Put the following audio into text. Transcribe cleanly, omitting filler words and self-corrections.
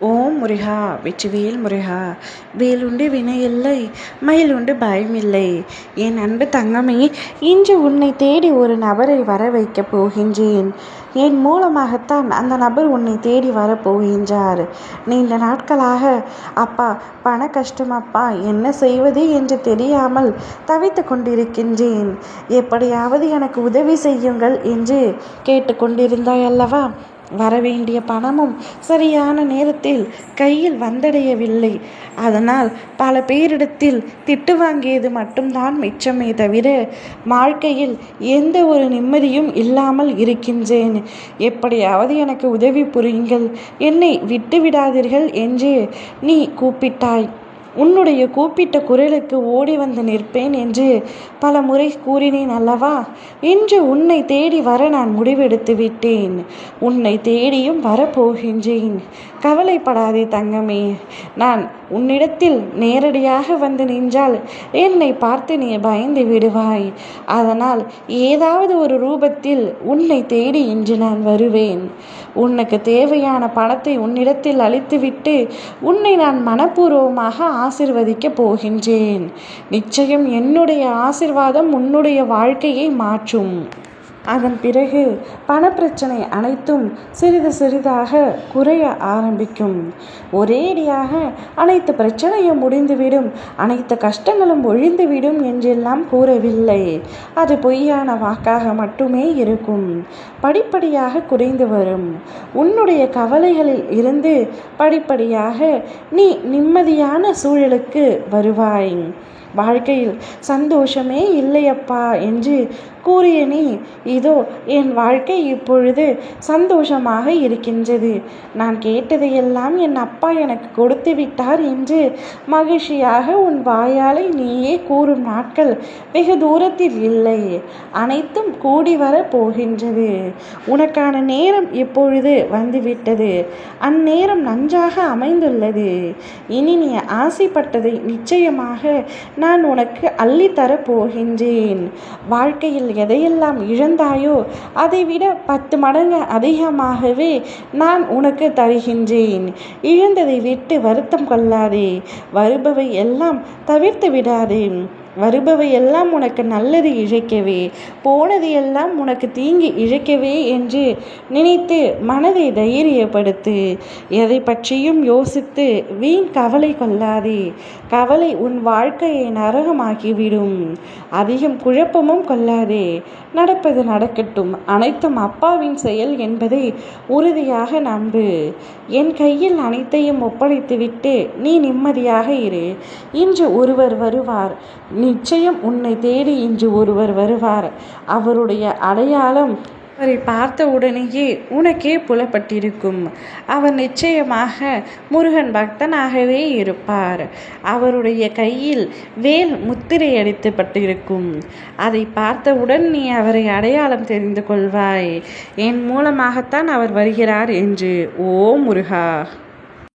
ஓம் முருகா வெற்றிவேல் முருகா. வேலுண்டு வினையில்லை, மயிலுண்டு பயமில்லை. என் அன்பு தங்கமே, இன்று உன்னை தேடி ஒரு நபரை வர வைக்கப் போகின்றேன். என் மூலமாகத்தான் அந்த நபர் உன்னை தேடி வரப்போகின்றார். நீண்ட நாட்களாக அப்பா பண கஷ்டம் அப்பா, என்ன செய்வது என்று தெரியாமல் தவித்து கொண்டிருக்கின்றேன். எப்படியாவது எனக்கு உதவி செய்யுங்கள் என்று கேட்டுக்கொண்டிருந்தாய் அல்லவா? வரவேண்டிய பணமும் சரியான நேரத்தில் கையில் வந்தடையவில்லை. அதனால் பல பேரிடத்தில் திட்டு வாங்கியது மட்டும்தான் மிச்சமே தவிர வாழ்க்கையில் எந்த ஒரு நிம்மதியும் இல்லாமல் இருக்கின்றேன். எப்படியாவது எனக்கு உதவி புரியுங்கள், என்னை விட்டு விடாதீர்கள் என்று நீ கூப்பிட்டாய். உன்னுடைய கூப்பிட்ட குரலுக்கு ஓடி வந்து நிற்பேன் என்று பல முறை கூறினேன் அல்லவா? இன்று உன்னை தேடி வர நான் முடிவெடுத்து விட்டேன். உன்னை தேடியும் வரப்போகின்றேன். கவலைப்படாதே தங்கமே. நான் உன்னிடத்தில் நேரடியாக வந்து நின்றால் என்னை பார்த்து நீ பயந்து விடுவாய். அதனால் ஏதாவது ஒரு ரூபத்தில் உன்னை தேடி இன்று நான் வருவேன். உனக்கு தேவையான பணத்தை உன்னிடத்தில் அளித்துவிட்டு உன்னை நான் மனப்பூர்வமாக ஆசிர்வதிக்கப் போகின்றேன். நிச்சயம் என்னுடைய ஆசிர்வாதம் உன்னுடைய வாழ்க்கையை மாற்றும். அதன் பிறகு பணப்பிரச்சனை அனைத்தும் சிறிது சிறிதாக குறைய ஆரம்பிக்கும். ஒரேடியாக அனைத்து பிரச்சனையும் முடிந்துவிடும், அனைத்து கஷ்டங்களும் ஒழிந்துவிடும் என்றெல்லாம் கூறவில்லை. அது பொய்யான வாக்காக மட்டுமே இருக்கும். படிப்படியாக குறைந்து வரும். உன்னுடைய கவலைகளில் இருந்து படிப்படியாக நீ நிம்மதியான சூழலுக்கு வருவாய். வாழ்க்கையில் சந்தோஷமே இல்லையப்பா என்று கூறிய நீ, இதோ என் வாழ்க்கை இப்பொழுது சந்தோஷமாக இருக்கின்றது. நான் கேட்டதையெல்லாம் என் அப்பா எனக்கு கொடுத்து விட்டார் என்று மகிழ்ச்சியாக உன் வாயாலை நீயே கூறும் நாட்கள் வெகு தூரத்தில் இல்லை. அனைத்தும் கூடி வர போகின்றது. உனக்கான நேரம் இப்பொழுது வந்துவிட்டது. அந்நேரம் நன்றாக அமைந்துள்ளது. இனி நீ ஆசைப்பட்டதை நிச்சயமாக நான் உனக்கு அள்ளித்தரப் போகின்றேன். வாழ்க்கையில் எதையெல்லாம் இழந்தாயோ அதைவிட 10 மடங்கு அதிகமாகவே நான் உனக்கு தருகின்றேன். இழந்ததை விட்டு வருத்தம் கொள்ளாதே. வருபவை எல்லாம் தவிர்த்து விடாதே. வருபவை எல்லாம் உனக்கு நல்லது இழைக்கவே, போனது எல்லாம் உனக்கு தீங்கி இழைக்கவே என்று நினைத்து மனதை தைரியப்படுத்து. எதை பற்றியும் யோசித்து வீண் கவலை கொள்ளாதே. கவலை உன் வாழ்க்கையை நரகமாக்கிவிடும். அதிகம் குழப்பமும் கொள்ளாதே. நடப்பது நடக்கட்டும். அனைத்தும் அப்பாவின் செயல் என்பதை உறுதியாக நம்பு. என் கையில் அனைத்தையும் ஒப்படைத்துவிட்டு நீ நிம்மதியாக இரு. இன்று ஒருவர் வருவார். நிச்சயம் உன்னை தேடி இன்று ஒருவர் வருவார். அவருடைய அடையாளம் அவரை பார்த்த உடனேயே உனக்கே புலப்பட்டிருக்கும். அவர் நிச்சயமாக முருகன் பக்தனாகவே இருப்பார். அவருடைய கையில் வேல் முத்திரை அடிக்கப்பட்டிருக்கும். அதை பார்த்தவுடன் நீ அவரை அடையாளம் தெரிந்து கொள்வாய். என் மூலமாகத்தான் அவர் வருகிறார் என்று. ஓ முருகா.